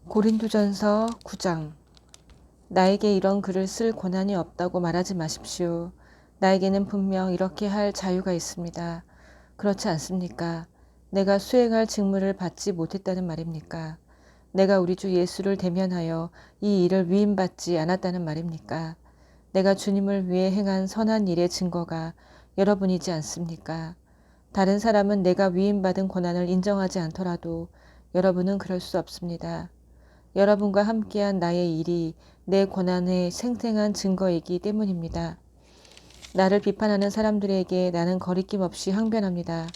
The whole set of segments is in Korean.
고린도전서 9장. 나에게 이런 글을 쓸 권한이 없다고 말하지 마십시오. 나에게는 분명 이렇게 할 자유가 있습니다. 그렇지 않습니까? 내가 수행할 직무를 받지 못했다는 말입니까? 내가 우리 주 예수를 대면하여 이 일을 위임받지 않았다는 말입니까? 내가 주님을 위해 행한 선한 일의 증거가 여러분이지 않습니까? 다른 사람은 내가 위임받은 권한을 인정하지 않더라도 여러분은 그럴 수 없습니다. 여러분과 함께한 나의 일이 내 권한의 생생한 증거이기 때문입니다. 나를 비판하는 사람들에게 나는 거리낌 없이 항변합니다.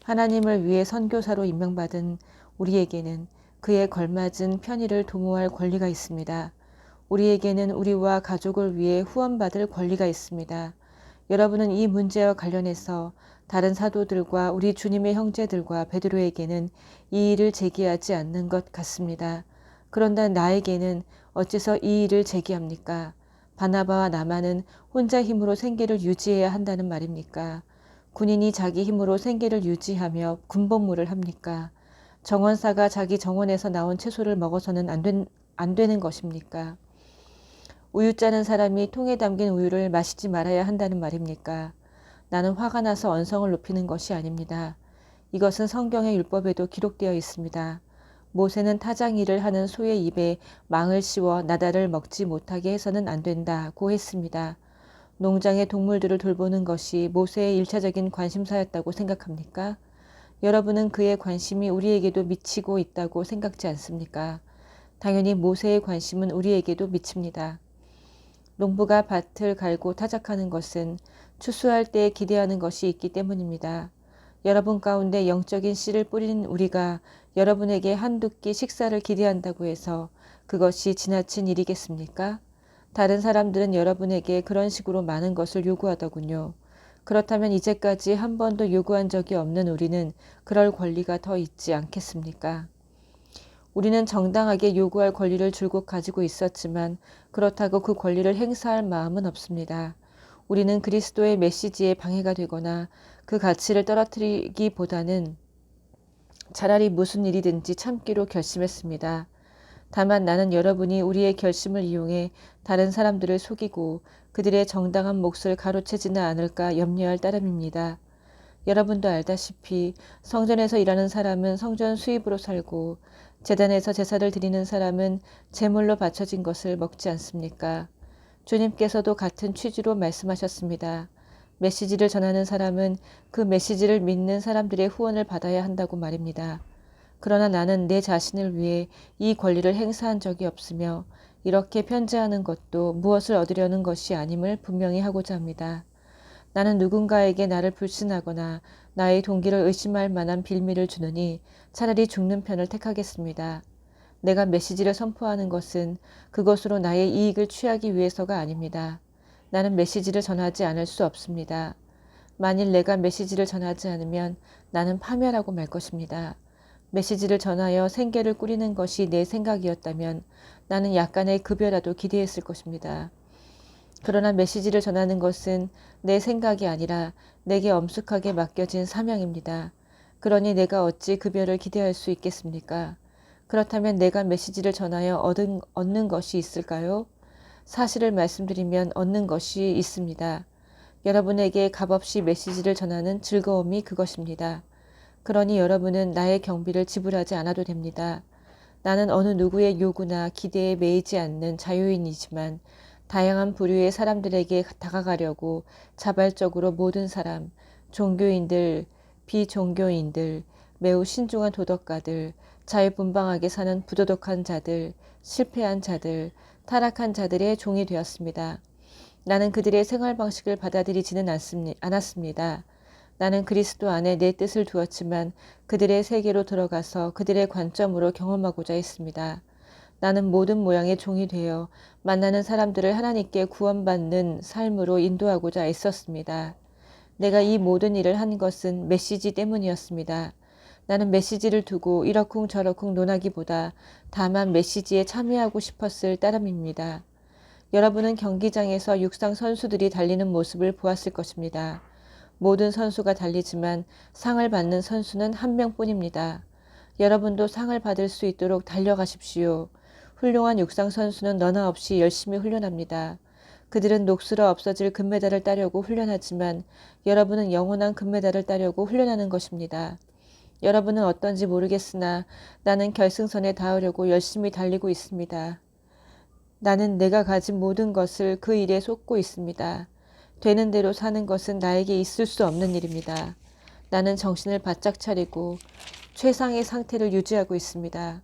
하나님을 위해 선교사로 임명받은 우리에게는 그에 걸맞은 편의를 도모할 권리가 있습니다. 우리에게는 우리와 가족을 위해 후원받을 권리가 있습니다. 여러분은 이 문제와 관련해서 다른 사도들과 우리 주님의 형제들과 베드로에게는 이 일을 제기하지 않는 것 같습니다. 그런데 나에게는 어째서 이 일을 제기합니까? 바나바와 나만은 혼자 힘으로 생계를 유지해야 한다는 말입니까? 군인이 자기 힘으로 생계를 유지하며 군복무를 합니까? 정원사가 자기 정원에서 나온 채소를 먹어서는 안 되는 것입니까? 우유 짜는 사람이 통에 담긴 우유를 마시지 말아야 한다는 말입니까? 나는 화가 나서 언성을 높이는 것이 아닙니다. 이것은 성경의 율법에도 기록되어 있습니다. 모세는 타작 일을 하는 소의 입에 망을 씌워 나달을 먹지 못하게 해서는 안 된다고 했습니다. 농장의 동물들을 돌보는 것이 모세의 일차적인 관심사였다고 생각합니까? 여러분은 그의 관심이 우리에게도 미치고 있다고 생각지 않습니까? 당연히 모세의 관심은 우리에게도 미칩니다. 농부가 밭을 갈고 타작하는 것은 추수할 때 기대하는 것이 있기 때문입니다. 여러분 가운데 영적인 씨를 뿌리는 우리가 여러분에게 한두 끼 식사를 기대한다고 해서 그것이 지나친 일이겠습니까? 다른 사람들은 여러분에게 그런 식으로 많은 것을 요구하더군요. 그렇다면 이제까지 한 번도 요구한 적이 없는 우리는 그럴 권리가 더 있지 않겠습니까? 우리는 정당하게 요구할 권리를 줄곧 가지고 있었지만 그렇다고 그 권리를 행사할 마음은 없습니다. 우리는 그리스도의 메시지에 방해가 되거나 그 가치를 떨어뜨리기보다는 차라리 무슨 일이든지 참기로 결심했습니다. 다만 나는 여러분이 우리의 결심을 이용해 다른 사람들을 속이고 그들의 정당한 몫을 가로채지는 않을까 염려할 따름입니다. 여러분도 알다시피 성전에서 일하는 사람은 성전 수입으로 살고 제단에서 제사를 드리는 사람은 제물로 바쳐진 것을 먹지 않습니까? 주님께서도 같은 취지로 말씀하셨습니다. 메시지를 전하는 사람은 그 메시지를 믿는 사람들의 후원을 받아야 한다고 말입니다. 그러나 나는 내 자신을 위해 이 권리를 행사한 적이 없으며 이렇게 편지하는 것도 무엇을 얻으려는 것이 아님을 분명히 하고자 합니다. 나는 누군가에게 나를 불신하거나 나의 동기를 의심할 만한 빌미를 주느니 차라리 죽는 편을 택하겠습니다. 내가 메시지를 선포하는 것은 그것으로 나의 이익을 취하기 위해서가 아닙니다. 나는 메시지를 전하지 않을 수 없습니다. 만일 내가 메시지를 전하지 않으면 나는 파멸하고 말 것입니다. 메시지를 전하여 생계를 꾸리는 것이 내 생각이었다면 나는 약간의 급여라도 기대했을 것입니다. 그러나 메시지를 전하는 것은 내 생각이 아니라 내게 엄숙하게 맡겨진 사명입니다. 그러니 내가 어찌 급여를 기대할 수 있겠습니까? 그렇다면 내가 메시지를 전하여 얻는 것이 있을까요? 사실을 말씀드리면 얻는 것이 있습니다. 여러분에게 값없이 메시지를 전하는 즐거움이 그것입니다. 그러니 여러분은 나의 경비를 지불하지 않아도 됩니다. 나는 어느 누구의 요구나 기대에 매이지 않는 자유인이지만 다양한 부류의 사람들에게 다가가려고 자발적으로 모든 사람, 종교인들, 비종교인들, 매우 신중한 도덕가들, 자유분방하게 사는 부도덕한 자들, 실패한 자들, 타락한 자들의 종이 되었습니다. 나는 그들의 생활 방식을 받아들이지는 않았습니다. 나는 그리스도 안에 내 뜻을 두었지만 그들의 세계로 들어가서 그들의 관점으로 경험하고자 했습니다. 나는 모든 모양의 종이 되어 만나는 사람들을 하나님께 구원받는 삶으로 인도하고자 애썼습니다. 내가 이 모든 일을 한 것은 메시지 때문이었습니다. 나는 메시지를 두고 이러쿵저러쿵 논하기보다 다만 메시지에 참여하고 싶었을 따름입니다. 여러분은 경기장에서 육상 선수들이 달리는 모습을 보았을 것입니다. 모든 선수가 달리지만 상을 받는 선수는 한 명뿐입니다. 여러분도 상을 받을 수 있도록 달려가십시오. 훌륭한 육상 선수는 너나 없이 열심히 훈련합니다. 그들은 녹슬어 없어질 금메달을 따려고 훈련하지만 여러분은 영원한 금메달을 따려고 훈련하는 것입니다. 여러분은 어떤지 모르겠으나 나는 결승선에 닿으려고 열심히 달리고 있습니다. 나는 내가 가진 모든 것을 그 일에 쏟고 있습니다. 되는 대로 사는 것은 나에게 있을 수 없는 일입니다. 나는 정신을 바짝 차리고 최상의 상태를 유지하고 있습니다.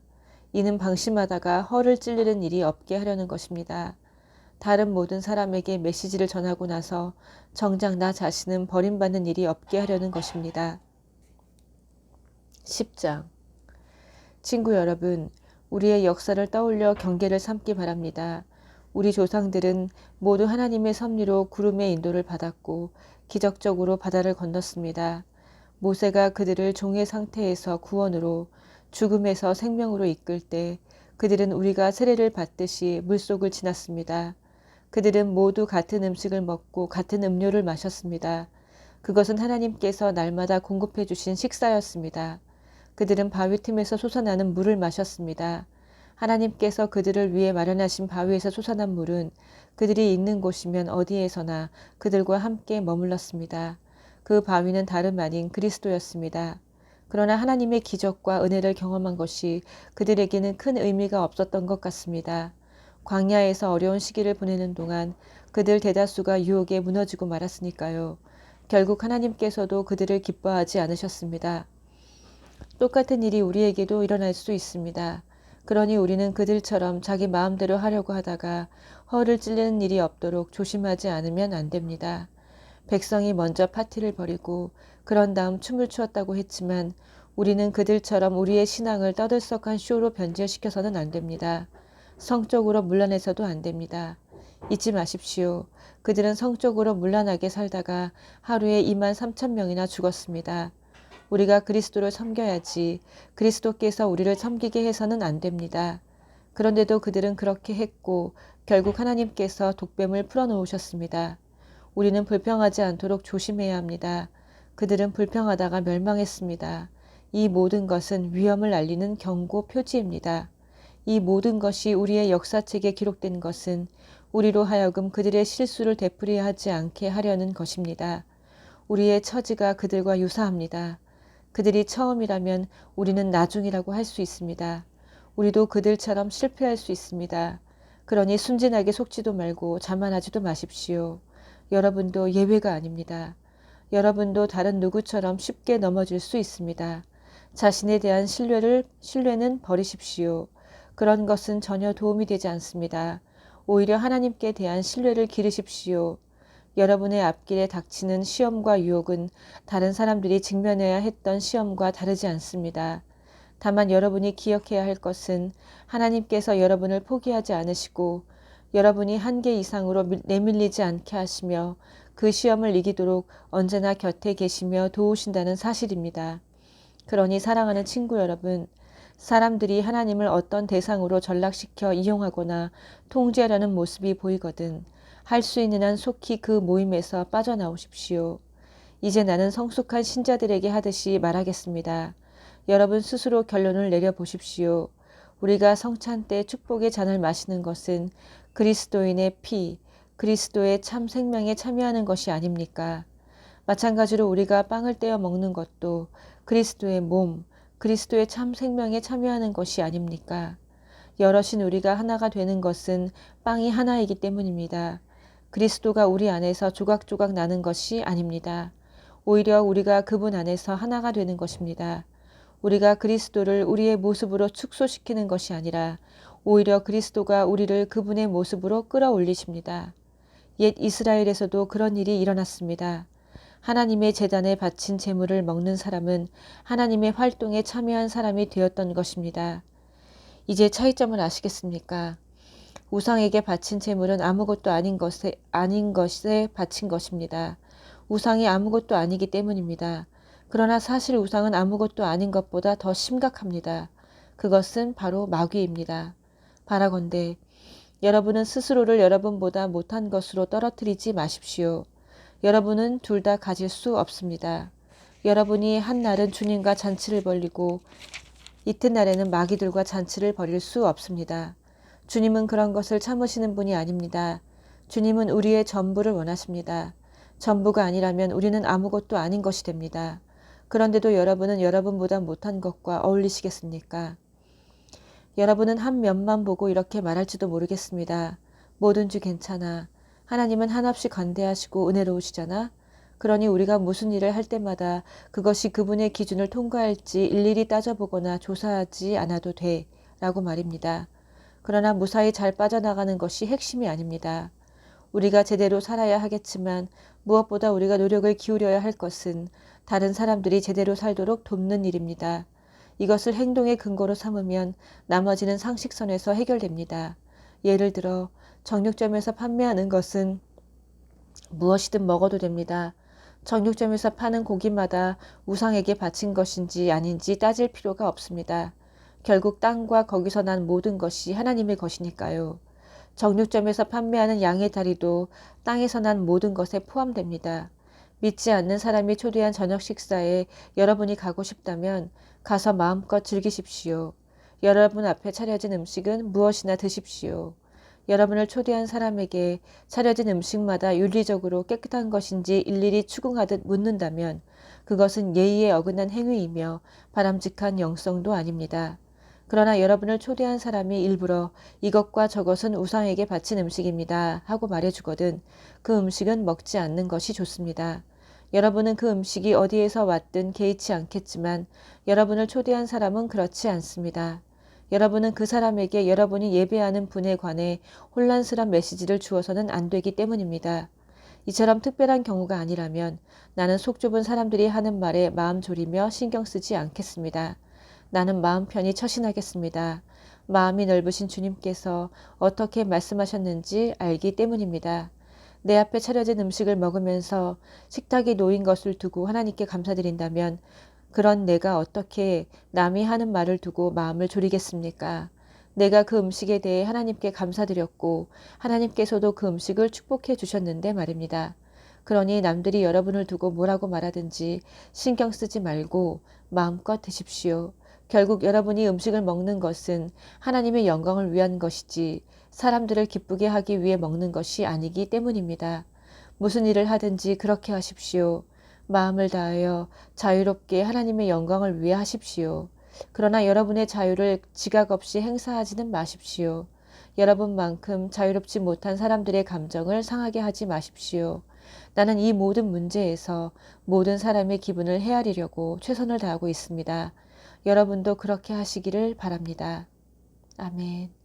이는 방심하다가 허를 찔리는 일이 없게 하려는 것입니다. 다른 모든 사람에게 메시지를 전하고 나서 정작 나 자신은 버림받는 일이 없게 하려는 것입니다. 10장. 친구 여러분, 우리의 역사를 떠올려 경계를 삼기 바랍니다. 우리 조상들은 모두 하나님의 섭리로 구름의 인도를 받았고 기적적으로 바다를 건넜습니다. 모세가 그들을 종의 상태에서 구원으로, 죽음에서 생명으로 이끌 때 그들은 우리가 세례를 받듯이 물속을 지났습니다. 그들은 모두 같은 음식을 먹고 같은 음료를 마셨습니다. 그것은 하나님께서 날마다 공급해 주신 식사였습니다. 그들은 바위 틈에서 솟아나는 물을 마셨습니다. 하나님께서 그들을 위해 마련하신 바위에서 솟아난 물은 그들이 있는 곳이면 어디에서나 그들과 함께 머물렀습니다. 그 바위는 다름 아닌 그리스도였습니다. 그러나 하나님의 기적과 은혜를 경험한 것이 그들에게는 큰 의미가 없었던 것 같습니다. 광야에서 어려운 시기를 보내는 동안 그들 대다수가 유혹에 무너지고 말았으니까요. 결국 하나님께서도 그들을 기뻐하지 않으셨습니다. 똑같은 일이 우리에게도 일어날 수 있습니다. 그러니 우리는 그들처럼 자기 마음대로 하려고 하다가 허를 찔리는 일이 없도록 조심하지 않으면 안 됩니다. 백성이 먼저 파티를 벌이고 그런 다음 춤을 추었다고 했지만 우리는 그들처럼 우리의 신앙을 떠들썩한 쇼로 변질시켜서는 안 됩니다. 성적으로 문란해서도 안 됩니다. 잊지 마십시오. 그들은 성적으로 문란하게 살다가 하루에 23,000명이나 죽었습니다. 우리가 그리스도를 섬겨야지 그리스도께서 우리를 섬기게 해서는 안 됩니다. 그런데도 그들은 그렇게 했고 결국 하나님께서 독뱀을 풀어놓으셨습니다. 우리는 불평하지 않도록 조심해야 합니다. 그들은 불평하다가 멸망했습니다. 이 모든 것은 위험을 알리는 경고 표지입니다. 이 모든 것이 우리의 역사책에 기록된 것은 우리로 하여금 그들의 실수를 되풀이하지 않게 하려는 것입니다. 우리의 처지가 그들과 유사합니다. 그들이 처음이라면 우리는 나중이라고 할 수 있습니다. 우리도 그들처럼 실패할 수 있습니다. 그러니 순진하게 속지도 말고 자만하지도 마십시오. 여러분도 예외가 아닙니다. 여러분도 다른 누구처럼 쉽게 넘어질 수 있습니다. 자신에 대한 신뢰는 버리십시오. 그런 것은 전혀 도움이 되지 않습니다. 오히려 하나님께 대한 신뢰를 기르십시오. 여러분의 앞길에 닥치는 시험과 유혹은 다른 사람들이 직면해야 했던 시험과 다르지 않습니다. 다만 여러분이 기억해야 할 것은 하나님께서 여러분을 포기하지 않으시고 여러분이 한계 이상으로 내밀리지 않게 하시며 그 시험을 이기도록 언제나 곁에 계시며 도우신다는 사실입니다. 그러니 사랑하는 친구 여러분, 사람들이 하나님을 어떤 대상으로 전락시켜 이용하거나 통제하려는 모습이 보이거든 할 수 있는 한 속히 그 모임에서 빠져나오십시오. 이제 나는 성숙한 신자들에게 하듯이 말하겠습니다. 여러분 스스로 결론을 내려보십시오. 우리가 성찬 때 축복의 잔을 마시는 것은 그리스도인의 피, 그리스도의 참 생명에 참여하는 것이 아닙니까? 마찬가지로 우리가 빵을 떼어 먹는 것도 그리스도의 몸, 그리스도의 참 생명에 참여하는 것이 아닙니까? 여럿인 우리가 하나가 되는 것은 빵이 하나이기 때문입니다. 그리스도가 우리 안에서 조각조각 나는 것이 아닙니다. 오히려 우리가 그분 안에서 하나가 되는 것입니다. 우리가 그리스도를 우리의 모습으로 축소시키는 것이 아니라 오히려 그리스도가 우리를 그분의 모습으로 끌어올리십니다. 옛 이스라엘에서도 그런 일이 일어났습니다. 하나님의 제단에 바친 제물을 먹는 사람은 하나님의 활동에 참여한 사람이 되었던 것입니다. 이제 차이점을 아시겠습니까? 우상에게 바친 제물은 아무것도 아닌 것에 바친 것입니다. 우상이 아무것도 아니기 때문입니다. 그러나 사실 우상은 아무것도 아닌 것보다 더 심각합니다. 그것은 바로 마귀입니다. 바라건대 여러분은 스스로를 여러분보다 못한 것으로 떨어뜨리지 마십시오. 여러분은 둘 다 가질 수 없습니다. 여러분이 한날은 주님과 잔치를 벌이고 이튿날에는 마귀들과 잔치를 벌일 수 없습니다. 주님은 그런 것을 참으시는 분이 아닙니다. 주님은 우리의 전부를 원하십니다. 전부가 아니라면 우리는 아무것도 아닌 것이 됩니다. 그런데도 여러분은 여러분보다 못한 것과 어울리시겠습니까? 여러분은 한 면만 보고 이렇게 말할지도 모르겠습니다. 뭐든지 괜찮아. 하나님은 한없이 관대하시고 은혜로우시잖아. 그러니 우리가 무슨 일을 할 때마다 그것이 그분의 기준을 통과할지 일일이 따져보거나 조사하지 않아도 돼 라고 말입니다. 그러나 무사히 잘 빠져나가는 것이 핵심이 아닙니다. 우리가 제대로 살아야 하겠지만 무엇보다 우리가 노력을 기울여야 할 것은 다른 사람들이 제대로 살도록 돕는 일입니다. 이것을 행동의 근거로 삼으면 나머지는 상식선에서 해결됩니다. 예를 들어 정육점에서 판매하는 것은 무엇이든 먹어도 됩니다. 정육점에서 파는 고기마다 우상에게 바친 것인지 아닌지 따질 필요가 없습니다. 결국 땅과 거기서 난 모든 것이 하나님의 것이니까요. 정육점에서 판매하는 양의 다리도 땅에서 난 모든 것에 포함됩니다. 믿지 않는 사람이 초대한 저녁 식사에 여러분이 가고 싶다면 가서 마음껏 즐기십시오. 여러분 앞에 차려진 음식은 무엇이나 드십시오. 여러분을 초대한 사람에게 차려진 음식마다 윤리적으로 깨끗한 것인지 일일이 추궁하듯 묻는다면 그것은 예의에 어긋난 행위이며 바람직한 영성도 아닙니다. 그러나 여러분을 초대한 사람이 일부러 이것과 저것은 우상에게 바친 음식입니다 하고 말해주거든 그 음식은 먹지 않는 것이 좋습니다. 여러분은 그 음식이 어디에서 왔든 개의치 않겠지만 여러분을 초대한 사람은 그렇지 않습니다. 여러분은 그 사람에게 여러분이 예배하는 분에 관해 혼란스러운 메시지를 주어서는 안 되기 때문입니다. 이처럼 특별한 경우가 아니라면 나는 속 좁은 사람들이 하는 말에 마음 졸이며 신경 쓰지 않겠습니다. 나는 마음 편히 처신하겠습니다. 마음이 넓으신 주님께서 어떻게 말씀하셨는지 알기 때문입니다. 내 앞에 차려진 음식을 먹으면서 식탁에 놓인 것을 두고 하나님께 감사드린다면 그런 내가 어떻게 남이 하는 말을 두고 마음을 졸이겠습니까? 내가 그 음식에 대해 하나님께 감사드렸고 하나님께서도 그 음식을 축복해 주셨는데 말입니다. 그러니 남들이 여러분을 두고 뭐라고 말하든지 신경 쓰지 말고 마음껏 드십시오. 결국 여러분이 음식을 먹는 것은 하나님의 영광을 위한 것이지 사람들을 기쁘게 하기 위해 먹는 것이 아니기 때문입니다. 무슨 일을 하든지 그렇게 하십시오. 마음을 다하여 자유롭게 하나님의 영광을 위해 하십시오. 그러나 여러분의 자유를 지각 없이 행사하지는 마십시오. 여러분만큼 자유롭지 못한 사람들의 감정을 상하게 하지 마십시오. 나는 이 모든 문제에서 모든 사람의 기분을 헤아리려고 최선을 다하고 있습니다. 여러분도 그렇게 하시기를 바랍니다. 아멘.